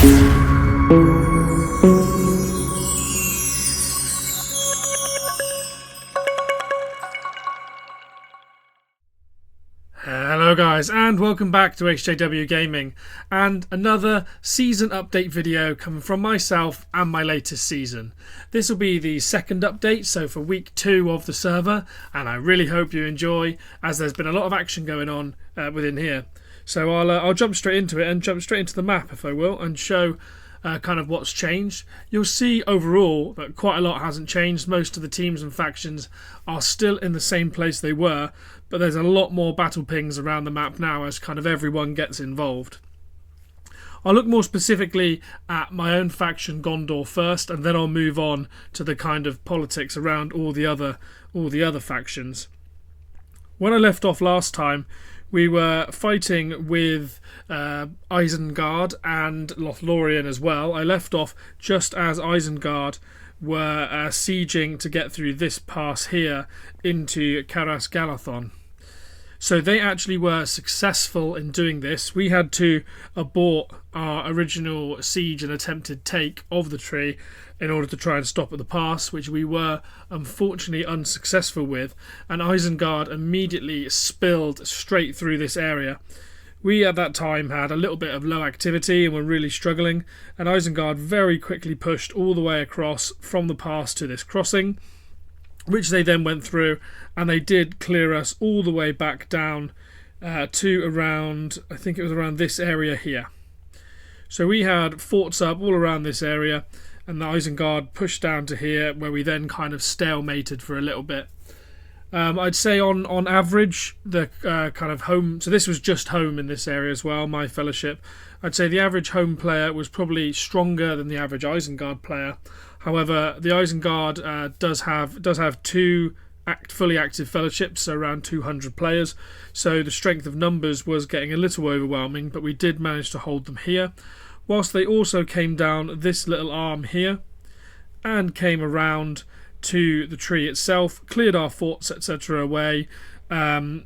Hello guys, and welcome back to HJW Gaming, and another season update video coming from myself and my latest season. This will be the second update, so for week 2 of the server, and I really hope you enjoy, as there's been a lot of action going on within here. So I'll jump straight into it and jump straight into the map, if I will, and show kind of what's changed. You'll see overall that quite a lot hasn't changed. Most of the teams and factions are still in the same place they were, but there's a lot more battle pings around the map now as kind of everyone gets involved. I'll look more specifically at my own faction, Gondor, first, and then I'll move on to the kind of politics around all the other factions. When I left off last time, we were fighting with Isengard and Lothlorien as well. I left off just as Isengard were sieging to get through this pass here into Caras Galadhon. So they actually were successful in doing this. We had to abort our original siege and attempted take of the tree in order to try and stop at the pass, which we were unfortunately unsuccessful with, and Isengard immediately spilled straight through this area. We at that time had a little bit of low activity and were really struggling, and Isengard very quickly pushed all the way across from the pass to this crossing, which they then went through, and they did clear us all the way back down to around, I think it was around this area here. So we had forts up all around this area, and the Isengard pushed down to here, where we then kind of stalemated for a little bit. I'd say on average, the kind of home, so this was just home in this area as well, my fellowship. I'd say the average home player was probably stronger than the average Isengard player. However, the Isengard does have 2 fully active fellowships, so around 200 players. So the strength of numbers was getting a little overwhelming, but we did manage to hold them here. Whilst they also came down this little arm here and came around to the tree itself, cleared our forts, etc. away, and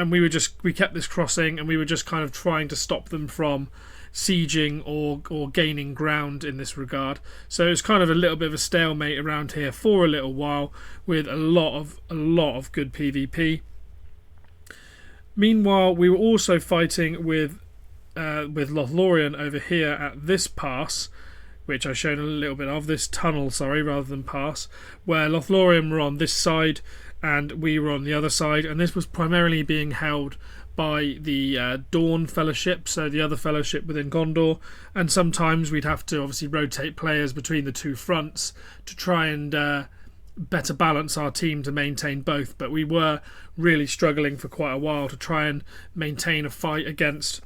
we kept this crossing, and we were just kind of trying to stop them from sieging or gaining ground in this regard. So it's kind of a little bit of a stalemate around here for a little while, with a lot of good PvP. Meanwhile, we were also fighting with Lothlorien over here at this pass, which I've shown a little bit of, this tunnel, sorry, rather than pass, where Lothlorien were on this side and we were on the other side, and this was primarily being held by the Dawn Fellowship, so the other fellowship within Gondor, and sometimes we'd have to obviously rotate players between the two fronts to try and better balance our team to maintain both, but we were really struggling for quite a while to try and maintain a fight against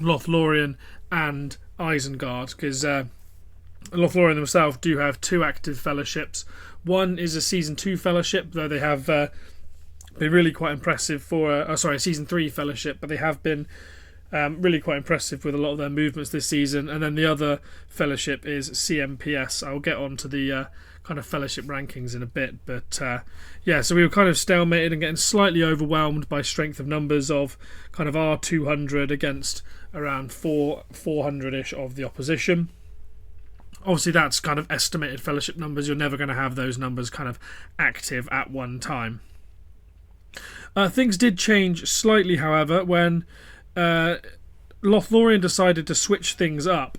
Lothlorien and Isengard, because Lothlorien themselves do have 2 active fellowships. One is a Season 2 fellowship, though they have been really quite impressive for Season 3 fellowship, but they have been really quite impressive with a lot of their movements this season. And then the other fellowship is CMPS. I'll get on to the kind of fellowship rankings in a bit, but yeah, so we were kind of stalemated and getting slightly overwhelmed by strength of numbers of kind of our 200 against around 400-ish of the opposition. Obviously that's kind of estimated fellowship numbers. You're never going to have those numbers kind of active at one time. Things did change slightly, however, when Lothlorien decided to switch things up,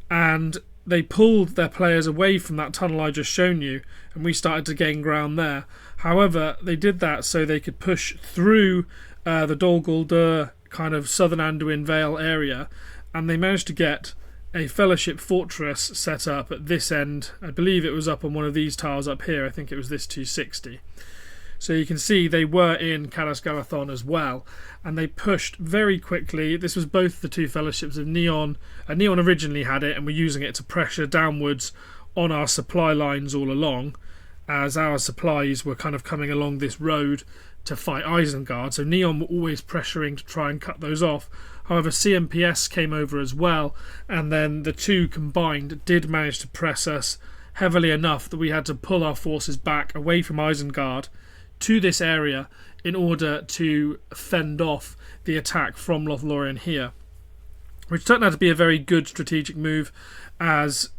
and they pulled their players away from that tunnel I just shown you, and we started to gain ground there. However, they did that so they could push through the Dol Guldur kind of southern Anduin Vale area, and they managed to get a fellowship fortress set up at this end. I believe it was up on one of these tiles up here. I think it was this 260. So you can see they were in Caras Galadhon as well, and they pushed very quickly. This was both the 2 fellowships of Neon. Neon originally had it and were using it to pressure downwards on our supply lines all along, as our supplies were kind of coming along this road to fight Isengard. So Neon were always pressuring to try and cut those off. However, CMPS came over as well, and then the 2 combined did manage to press us heavily enough that we had to pull our forces back away from Isengard to this area in order to fend off the attack from Lothlorien here. which turned out to be a very good strategic move, as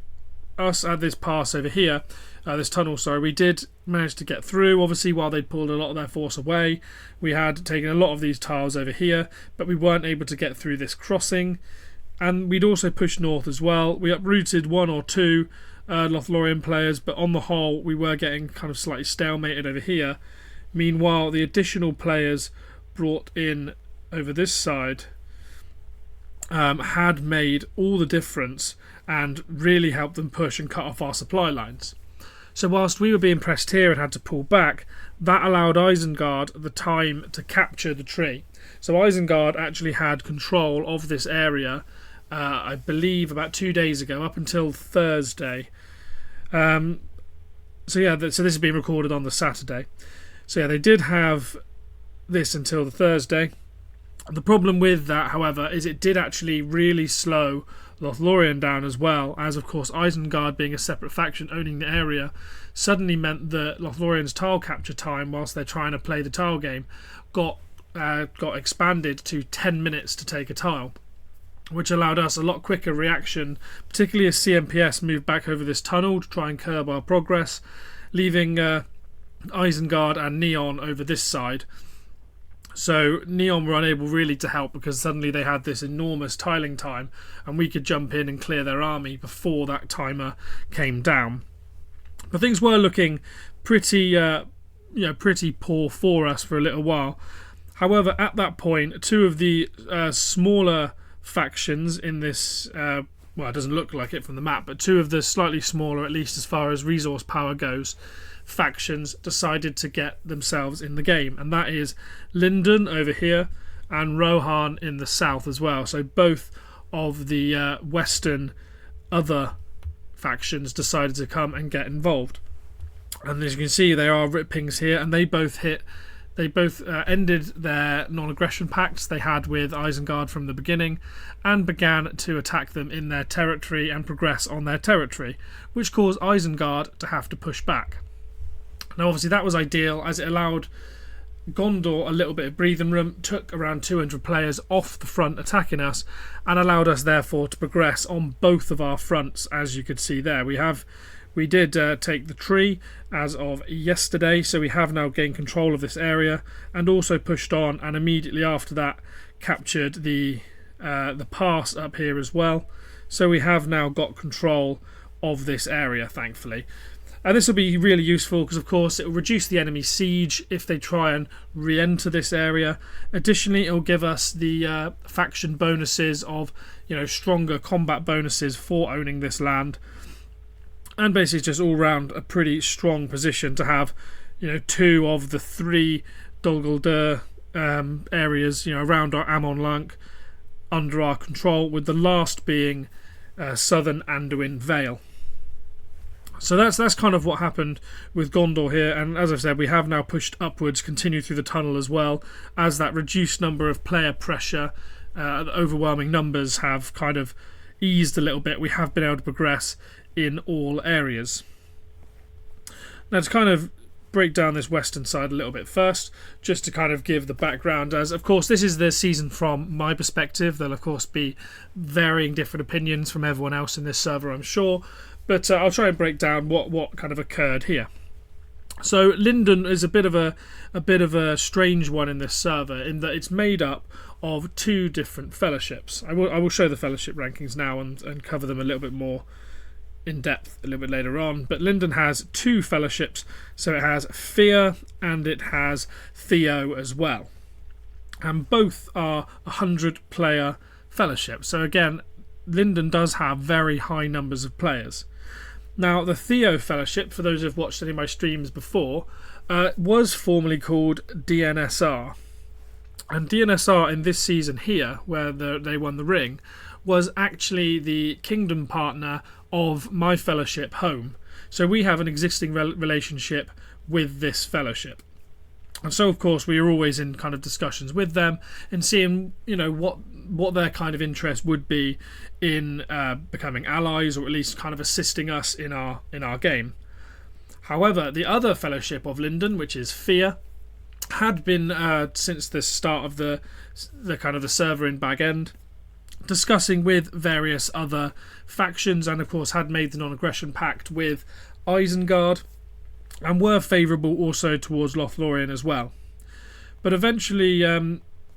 us at this pass over here, this tunnel, sorry, we did manage to get through. Obviously, while they'd pulled a lot of their force away, we had taken a lot of these tiles over here, but we weren't able to get through this crossing. And we'd also pushed north as well. We uprooted one or two Lothlorien players, but on the whole, we were getting kind of slightly stalemated over here. Meanwhile, the additional players brought in over this side had made all the difference and really helped them push and cut off our supply lines. So whilst we were being pressed here and had to pull back, that allowed Isengard the time to capture the tree. So Isengard actually had control of this area, I believe about 2 days ago, up until Thursday. So this is being recorded on the Saturday. So yeah, they did have this until the Thursday. The problem with that, however, is it did actually really slow Lothlorien down, as well as, of course, Isengard, being a separate faction owning the area, suddenly meant that Lothlorien's tile capture time, whilst they're trying to play the tile game, got expanded to 10 minutes to take a tile, which allowed us a lot quicker reaction, particularly as CMPS moved back over this tunnel to try and curb our progress, leaving Isengard and Neon over this side. So Neon were unable really to help, because suddenly they had this enormous tiling time and we could jump in and clear their army before that timer came down. But things were looking pretty poor for us for a little while. However, at that point, two of the smaller factions in this, well, it doesn't look like it from the map, but two of the slightly smaller, at least as far as resource power goes, factions decided to get themselves in the game, and that is Linden over here and Rohan in the south as well. So both of the western other factions decided to come and get involved, and as you can see, there are rippings here, and they both ended their non-aggression pacts they had with Isengard from the beginning and began to attack them in their territory and progress on their territory, which caused Isengard to have to push back. Now obviously that was ideal, as it allowed Gondor a little bit of breathing room, took around 200 players off the front attacking us, and allowed us therefore to progress on both of our fronts. As you could see there, we did take the tree as of yesterday, so we have now gained control of this area, and also pushed on, and immediately after that captured the pass up here as well. So we have now got control of this area, thankfully. And this will be really useful because, of course, it will reduce the enemy siege if they try and re-enter this area. Additionally, it will give us the faction bonuses of, stronger combat bonuses for owning this land. And basically just all round a pretty strong position to have, two of the three Dol Guldur areas, around our Amon Lank under our control, with the last being southern Anduin Vale. So that's kind of what happened with Gondor here, and as I've said, we have now pushed upwards, continued through the tunnel as well, as that reduced number of player pressure, the overwhelming numbers have kind of eased a little bit. We have been able to progress in all areas. Now to kind of break down this western side a little bit first, just to kind of give the background, as of course this is the season from my perspective. There'll of course be varying different opinions from everyone else in this server, I'm sure. But I'll try and break down what kind of occurred here. So Linden is a bit of a strange one in this server, in that it's made up of two different fellowships. I will show the fellowship rankings now and cover them a little bit more in depth a little bit later on. But Linden has two fellowships, so it has Fear and it has Theo as well, and both are 100-player fellowships. So again, Linden does have very high numbers of players. Now, the Theo Fellowship, for those who have watched any of my streams before, was formerly called DNSR. And DNSR in this season here, where they won the ring, was actually the kingdom partner of my fellowship Home. So we have an existing relationship with this fellowship. And so, of course, we are always in kind of discussions with them and seeing, what their kind of interest would be in becoming allies, or at least kind of assisting us in our game. However, the other fellowship of Linden, which is Fear, had been since the start of the kind of the server in Bag End, discussing with various other factions, and of course had made the non-aggression pact with Isengard, and were favourable also towards Lothlorien as well. But eventually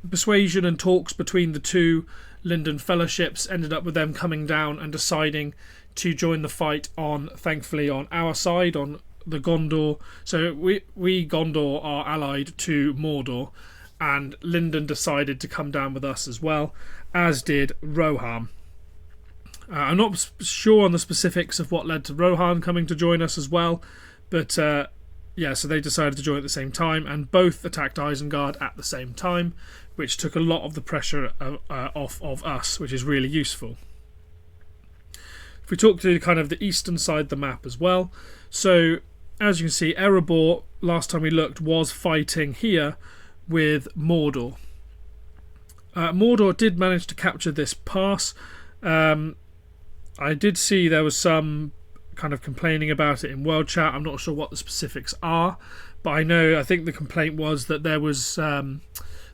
persuasion and talks between the two Linden fellowships ended up with them coming down and deciding to join the fight thankfully on our side, on the Gondor. So we Gondor are allied to Mordor, and Linden decided to come down with us as well, as did Rohan. I'm not sure on the specifics of what led to Rohan coming to join us as well, but yeah, so they decided to join at the same time, and both attacked Isengard at the same time, which took a lot of the pressure off of us, which is really useful. If we talk to kind of the eastern side of the map as well, so as you can see, Erebor, last time we looked, was fighting here with Mordor. Mordor did manage to capture this pass. I did see there was some kind of complaining about it in World Chat. I'm not sure what the specifics are, but I think the complaint was that there was an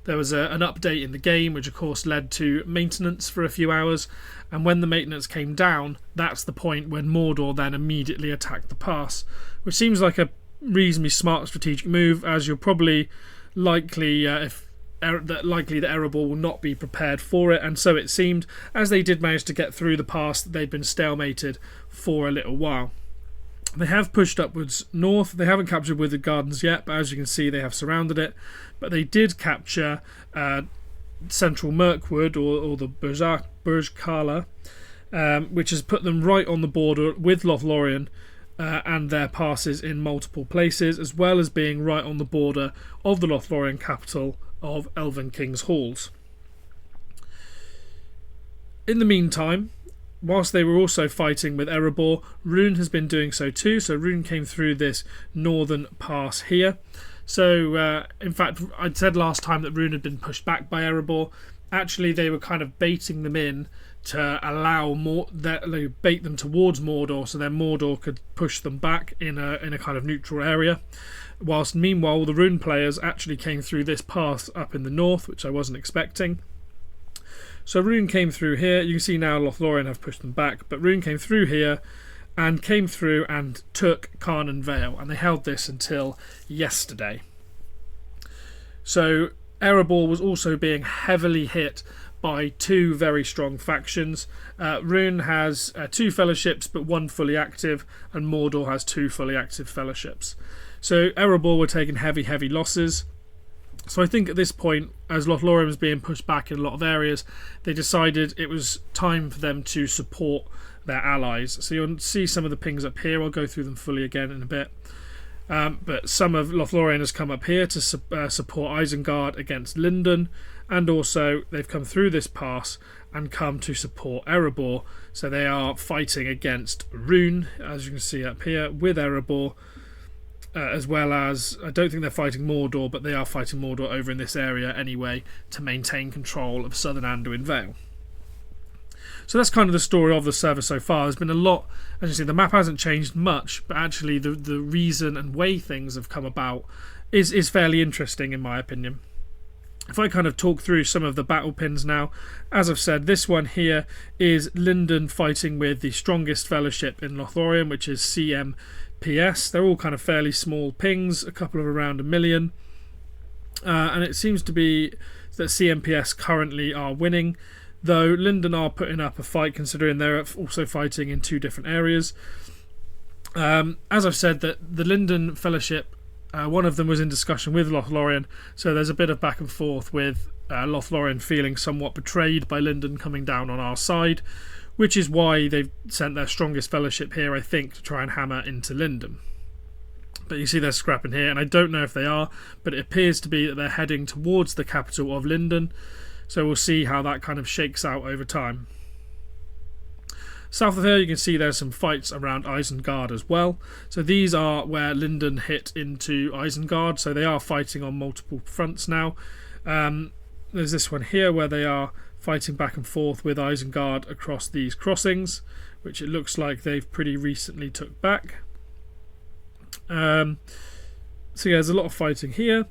update in the game, which of course led to maintenance for a few hours, and when the maintenance came down, that's the point when Mordor then immediately attacked the pass, which seems like a reasonably smart strategic move, as you're probably likely that Erebor will not be prepared for it, and so it seemed, as they did manage to get through the pass, they'd been stalemated for a little while. They have pushed upwards north. They haven't captured Withered Gardens yet, but as you can see, they have surrounded it. But they did capture central Mirkwood, or the Burj Kala, which has put them right on the border with Lothlorien and their passes in multiple places, as well as being right on the border of the Lothlorien capital of Elven King's Halls. In the meantime, whilst they were also fighting with Erebor, Rune has been doing so too. So Rune came through this northern pass here. So in fact, I'd said last time that Rune had been pushed back by Erebor. Actually, they were kind of baiting them in to allow bait them towards Mordor, so then Mordor could push them back in a kind of neutral area. Whilst meanwhile, the Rune players actually came through this pass up in the north, which I wasn't expecting. So Rune came through here. You can see now Lothlorien have pushed them back, but Rune came through here and came through and took Carnan Vale, and they held this until yesterday. So Erebor was also being heavily hit by two very strong factions. Rune has two fellowships, but one fully active, and Mordor has two fully active fellowships. So Erebor were taking heavy losses. So I think at this point, as Lothlorien was being pushed back in a lot of areas, they decided it was time for them to support their allies. So you'll see some of the pings up here. I'll go through them fully again in a bit. But some of Lothlorien has come up here to support Isengard against Linden, and also they've come through this pass and come to support Erebor. So they are fighting against Rune, as you can see up here, with Erebor. As well as, I don't think they're fighting Mordor, but they are fighting Mordor over in this area anyway to maintain control of southern Anduin Vale. So that's kind of the story of the server so far. There's been a lot, as you see, the map hasn't changed much, but actually the reason and way things have come about is fairly interesting in my opinion. If I kind of talk through some of the battle pins now, as I've said, this one here is Linden fighting with the strongest fellowship in Lothlorien, which is CMPS. They're all kind of fairly small pings, a couple of around 1 million. And it seems to be that CMPS currently are winning, though Linden are putting up a fight considering they're also fighting in two different areas. As I've said, that the Linden Fellowship, one of them was in discussion with Lothlorien, so there's a bit of back and forth with Lothlorien feeling somewhat betrayed by Linden coming down on our side, which is why they've sent their strongest fellowship here, I think, to try and hammer into Linden. But you see they're scrapping here, and I don't know if they are, but it appears to be that they're heading towards the capital of Linden, so we'll see how that kind of shakes out over time. South of here you can see there's some fights around Isengard as well. So these are where Linden hit into Isengard, so they are fighting on multiple fronts now. There's this one here where they are fighting back and forth with Isengard across these crossings, which it looks like they've pretty recently took back. So yeah, there's a lot of fighting here.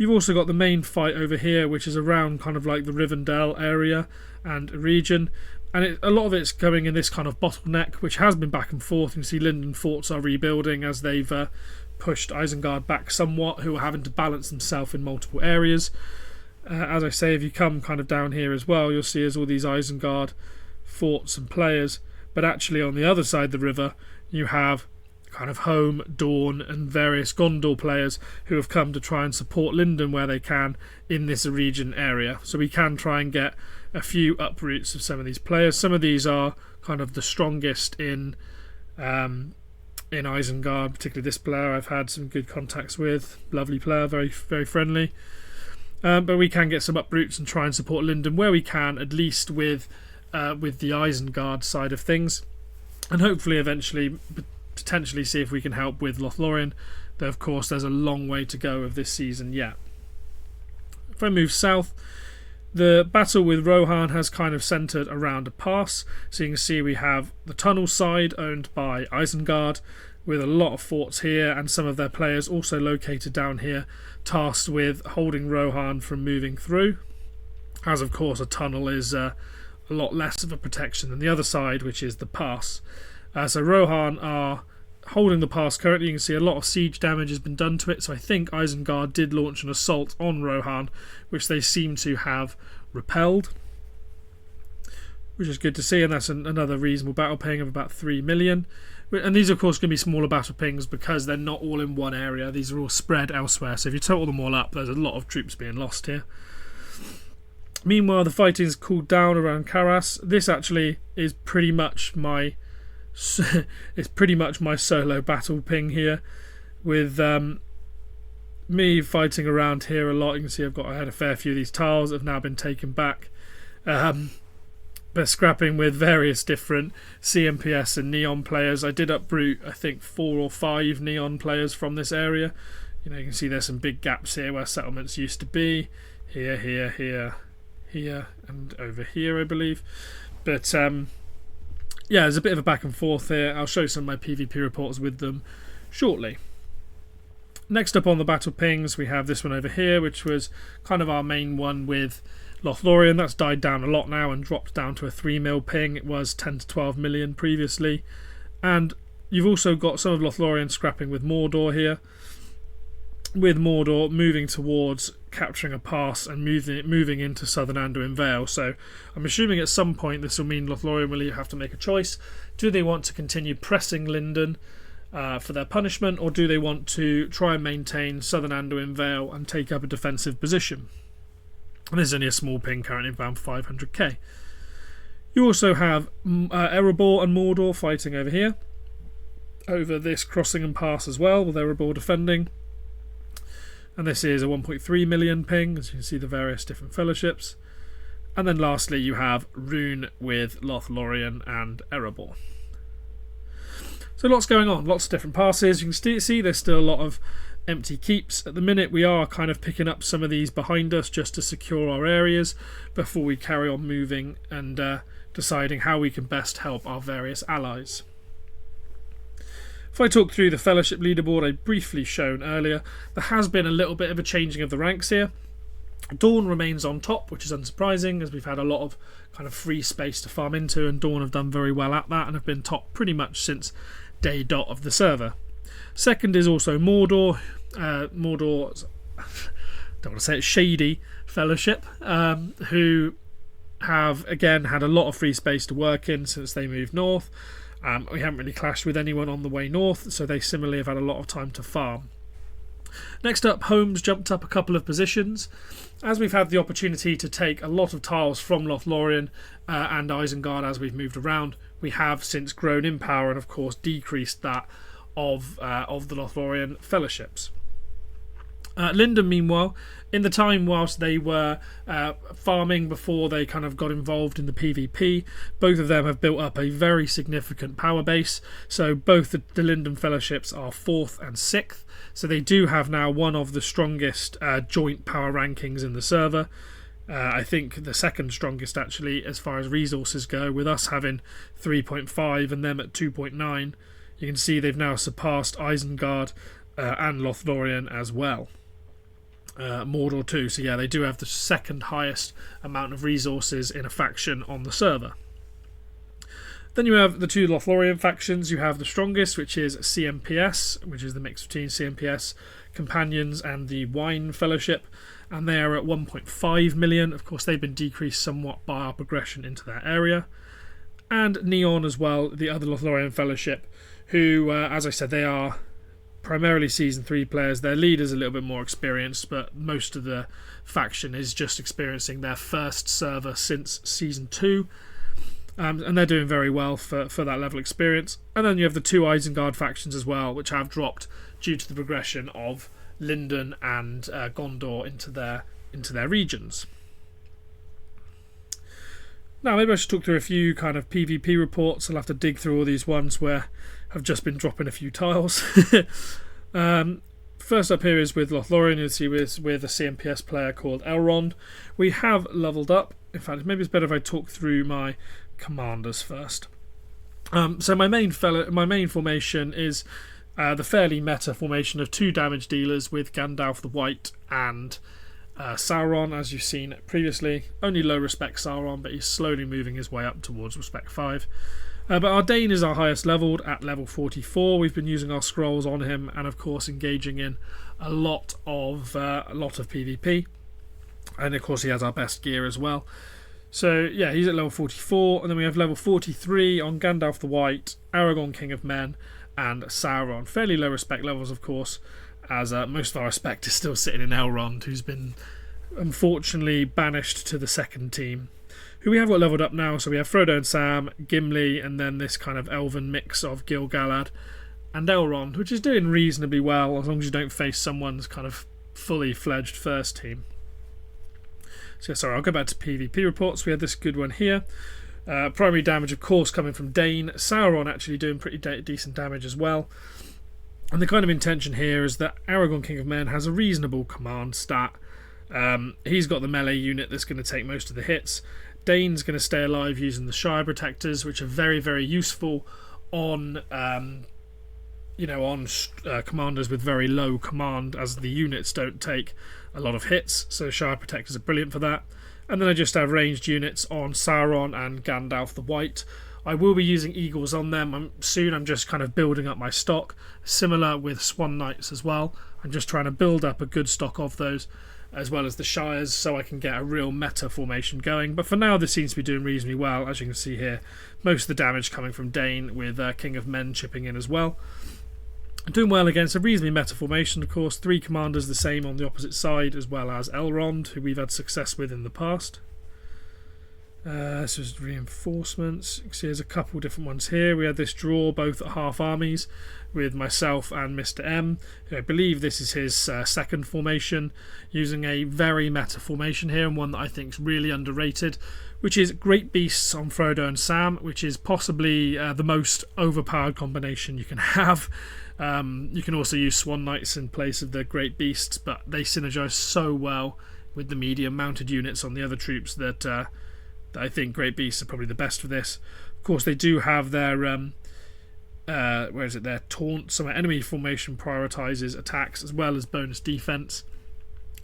You've also got the main fight over here, which is around kind of like the Rivendell area and region. And a lot of it's going in this kind of bottleneck, which has been back and forth. You can see Linden forts are rebuilding as they've pushed Isengard back somewhat, who are having to balance themselves in multiple areas. As I say, if you come kind of down here as well, you'll see there's all these Isengard forts and players. But actually on the other side of the river, you have kind of Home, Dawn and various Gondor players who have come to try and support Linden where they can in this region area. So we can try and get a few uproots of some of these players. Some of these are kind of the strongest in Isengard, particularly this player I've had some good contacts with. Lovely player, very, very friendly. But we can get some uproots and try and support Linden where we can, at least with the Isengard side of things. And hopefully eventually potentially see if we can help with Lothlorien, though of course there's a long way to go of this season yet. If I move south, the battle with Rohan has kind of centred around a pass, so you can see we have the tunnel side owned by Isengard with a lot of forts here and some of their players also located down here, tasked with holding Rohan from moving through, as of course a tunnel is a lot less of a protection than the other side, which is the pass. So Rohan are holding the pass currently. You can see a lot of siege damage has been done to it, so I think Isengard did launch an assault on Rohan, which they seem to have repelled, which is good to see, and that's another reasonable battle ping of about 3 million. And these are of course going to be smaller battle pings because they're not all in one area, these are all spread elsewhere, so if you total them all up there's a lot of troops being lost here. Meanwhile the fighting's cooled down around Karas. This actually is pretty much my solo battle ping here, with me fighting around here a lot. You can see I had a fair few of these tiles that have now been taken back, but scrapping with various different CMPS and Neon players. I did uproot I think 4 or 5 Neon players from this area. You can see there's some big gaps here where settlements used to be, here, and over here I believe. But yeah, there's a bit of a back and forth here. I'll show some of my PvP reports with them shortly. Next up on the battle pings, we have this one over here, which was kind of our main one with Lothlorien. That's died down a lot now and dropped down to a 3 mil ping. It was 10 to 12 million previously. And you've also got some of Lothlorien scrapping with Mordor here, with Mordor moving towards capturing a pass and moving into southern Anduin Vale. So I'm assuming at some point this will mean Lothlorien will have to make a choice. Do they want to continue pressing Linden for their punishment, or do they want to try and maintain southern Anduin Vale and take up a defensive position? And this is only a small ping currently, around 500k. You also have Erebor and Mordor fighting over here, over this crossing and pass as well, with Erebor defending. And this is a 1.3 million ping, as you can see the various different fellowships. And then lastly you have Rune with Lothlorien and Erebor. So lots going on, lots of different passes. You can see there's still a lot of empty keeps. At the minute we are kind of picking up some of these behind us just to secure our areas before we carry on moving and deciding how we can best help our various allies. If I talk through the fellowship leaderboard I briefly shown earlier, there has been a little bit of a changing of the ranks here. Dawn remains on top, which is unsurprising as we've had a lot of kind of free space to farm into, and Dawn have done very well at that and have been top pretty much since day dot of the server. Second is also Mordor. Mordor's, don't want to say it's shady fellowship, who have again had a lot of free space to work in since they moved north. We haven't really clashed with anyone on the way north, so they similarly have had a lot of time to farm. Next up, Home's jumped up a couple of positions. As we've had the opportunity to take a lot of tiles from Lothlorien and Isengard as we've moved around, we have since grown in power and of course decreased that of the Lothlorien fellowships. Linden, meanwhile, in the time whilst they were farming before they kind of got involved in the PvP, both of them have built up a very significant power base. So both the Linden fellowships are 4th and 6th, so they do have now one of the strongest joint power rankings in the server. I think the second strongest actually as far as resources go, with us having 3.5 and them at 2.9. You can see they've now surpassed Isengard and Lothlorien as well. Mordor too. So yeah, they do have the second highest amount of resources in a faction on the server. Then you have the two Lothlorien factions. You have the strongest, which is CMPS, which is the mix between CMPS Companions and the Wine Fellowship, and they are at 1.5 million. Of course, they've been decreased somewhat by our progression into that area. And Neon as well, the other Lothlorien Fellowship, who, as I said, they are primarily Season 3 players. Their leader's a little bit more experienced, but most of the faction is just experiencing their first server since Season 2. And they're doing very well for that level of experience. And then you have the two Isengard factions as well, which have dropped due to the progression of Lindon and Gondor into their regions. Now maybe I should talk through a few kind of PvP reports. I'll have to dig through all these ones where I've just been dropping a few tiles. First up here is with Lothlorien. You'll see with a CMPS player called Elrond. We have leveled up. In fact, maybe it's better if I talk through my commanders first. So my main formation is the fairly meta formation of 2 damage dealers with Gandalf the White and Sauron, as you've seen previously. Only low respect Sauron, but he's slowly moving his way up towards respect 5. But our Dane is our highest leveled at level 44. We've been using our scrolls on him, and of course engaging in a lot of PvP. And of course he has our best gear as well. So yeah, he's at level 44, and then we have level 43 on Gandalf the White, Aragorn King of Men, and Sauron. Fairly low respect levels, of course, as most of our respect is still sitting in Elrond, who's been unfortunately banished to the second team. Who we have got leveled up now, so we have Frodo and Sam, Gimli, and then this kind of elven mix of Gil-galad and Elrond, which is doing reasonably well as long as you don't face someone's kind of fully fledged first team. So sorry, I'll go back to PvP reports. We had this good one here. Primary damage, of course, coming from Dane. Sauron actually doing pretty decent damage as well. And the kind of intention here is that Aragorn King of Men has a reasonable command stat. He's got the melee unit that's going to take most of the hits. Dane's going to stay alive using the Shire Protectors, which are very, very useful on commanders with very low command, as the units don't take a lot of hits, so Shire Protectors are brilliant for that. And then I just have ranged units on Sauron and Gandalf the White. I will be using Eagles on them. I'm just kind of building up my stock, similar with Swan Knights as well. I'm just trying to build up a good stock of those, as well as the Shires, so I can get a real meta formation going. But for now, this seems to be doing reasonably well. As you can see here, most of the damage coming from Dane, with King of Men chipping in as well. Doing well against a reasonably meta formation, of course. 3 commanders the same on the opposite side, as well as Elrond, who we've had success with in the past. This was reinforcements. You can see there's a couple different ones here. We had this draw, both at half armies, with myself and Mr. M. I believe this is his second formation, using a very meta formation here, and one that I think is really underrated, which is Great Beasts on Frodo and Sam, which is possibly the most overpowered combination you can have. You can also use Swan Knights in place of the Great Beasts, but they synergize so well with the medium mounted units on the other troops that I think Great Beasts are probably the best for this. Of course, they do have their their taunt, so my enemy formation prioritizes attacks as well as bonus defense,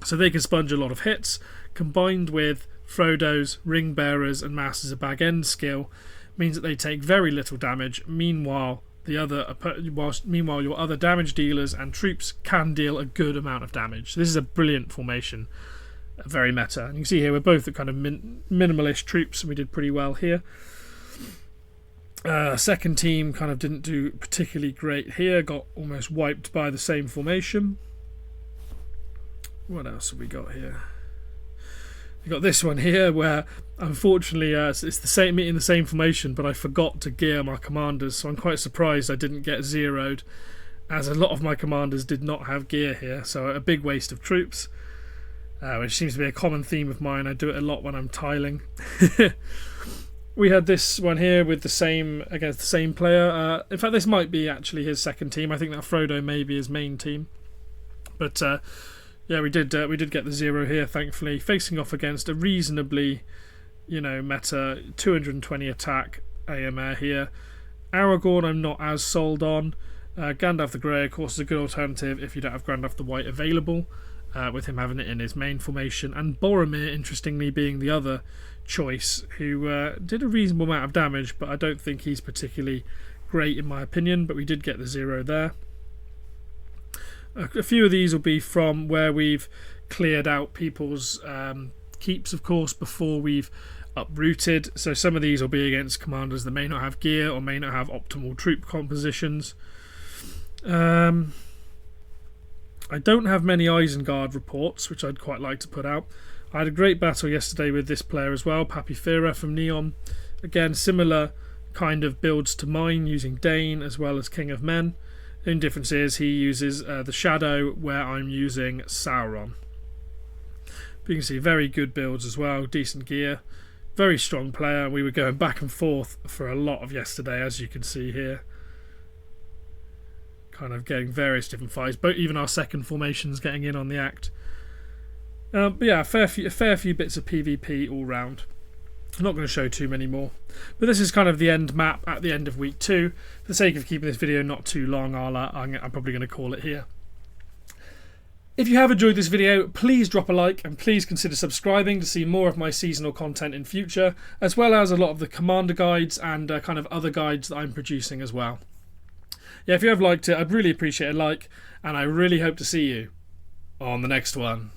so they can sponge a lot of hits. Combined with Frodo's Ring Bearers and Masters of Bag End skill, means that they take very little damage. Meanwhile, your other damage dealers and troops can deal a good amount of damage. So this is a brilliant formation, very meta. And you can see here we're both the kind of minimalist troops, and we did pretty well here. Second team kind of didn't do particularly great here, got almost wiped by the same formation. What else have we got here? We got this one here where unfortunately it's the same in the same formation, but I forgot to gear my commanders, so I'm quite surprised I didn't get zeroed, as a lot of my commanders did not have gear here, so a big waste of troops, which seems to be a common theme of mine. I do it a lot when I'm tiling. We had this one here with the same against the same player. In fact, this might be actually his second team. I think that Frodo may be his main team, but yeah, we did get the 0 here, thankfully, facing off against a reasonably, meta 220 attack AMR here. Aragorn I'm not as sold on. Gandalf the Grey, of course, is a good alternative if you don't have Gandalf the White available. with him having it in his main formation, and Boromir, interestingly, being the other choice, who did a reasonable amount of damage, but I don't think he's particularly great in my opinion, but we did get the 0 there. A few of these will be from where we've cleared out people's keeps, of course, before we've uprooted. So some of these will be against commanders that may not have gear or may not have optimal troop compositions. I don't have many Isengard reports, which I'd quite like to put out. I had a great battle yesterday with this player as well, Papifera from Neon. Again, similar kind of builds to mine, using Dane as well as King of Men. The only difference is he uses the Shadow, where I'm using Sauron. But you can see very good builds as well, decent gear. Very strong player. We were going back and forth for a lot of yesterday, as you can see here. Kind of getting various different fights, but even our second formations getting in on the act. But yeah, a fair few bits of PvP all round. I'm not going to show too many more. But this is kind of the end map at the end of week 2. For the sake of keeping this video not too long, I'm probably going to call it here. If you have enjoyed this video, please drop a like and please consider subscribing to see more of my seasonal content in future, as well as a lot of the commander guides and kind of other guides that I'm producing as well. Yeah, if you have liked it, I'd really appreciate a like, and I really hope to see you on the next one.